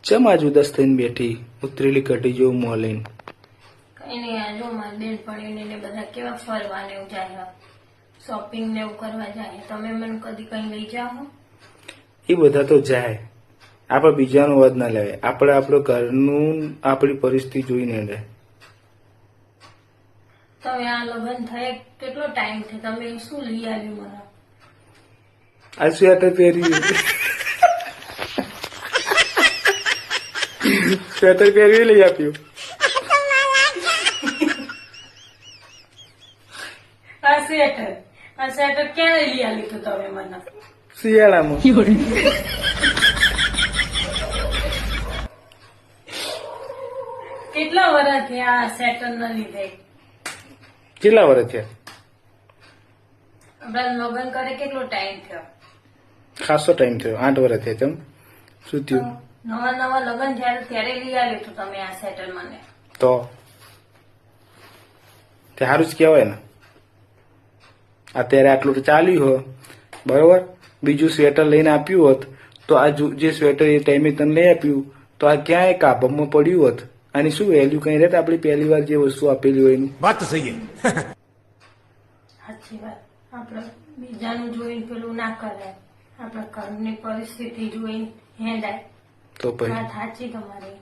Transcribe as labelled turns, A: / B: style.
A: ચમ આજ ઉદાસ થઈને બેઠી ઉતરેલી કઢી જેવું મોં લઈને?
B: કઈ નહીં, આ જો મારી બેનપણીઓને ને બધા કેવા ફરવા ને એવું જાય, શોપિંગ ને એવું કરવા જાય. તમે મને કદી કઈ લઈ જાઓ?
A: એ બધા તો જાય, આપણે બીજાનો વાદ ના લેવાય. આપણે આપણું ઘરનું આપણી પરિસ્થિતિ જોઈને રહે.
B: તમે આ લગ્ન થયા કેટલો ટાઈમ છે, તમે શું લઈ આવ્યું મને?
A: આ સ્વેટર પહેર્યું, સ્વેટર પહેરવી લઈ આપ્યું.
B: આ સ્વેટર ક્યારે લઈ આવ્યું તું તમે મને?
A: શિયાળામાં.
B: કેટલા વર્ષ થયા આ સ્વેટર ના લીધે?
A: કેટલા વર્ષ છે?
B: આપડા લગ્ન કરે કેટલો ટાઈમ થયો?
A: ખાસો ટાઈમ થયો, 8 વર્ષ થયા. ચમ શું થયું?
B: નવા નવા લગ્ન થયા ત્યારે લઈ આવ્યું તું તમે આ સ્વેટર મને?
A: તો તે સારું જ કહેવાય ને. અત્યારે આટલું તો ચાલ્યું હો, બરોબર. બીજું સ્વેટર લઈને આપ્યું હોત તો આ જે સ્વેટર એ ટાઈમે તને લઈ આપ્યું તો આ ક્યાંય કાબમાં પડ્યું હોત. આની શું વેલ્યુ કઈ રહેત? આપણી પહેલી વાર જે વસ્તુ આપેલી હોય એની
C: વાત તો સહી.
B: સાચી વાત. આપડે બીજાનું જોઈને પેલું ના કરાય, આપડા ઘરની પરિસ્થિતિ જોઈને હેડાય.
A: તો પછી
B: વાત સાચી તમારી.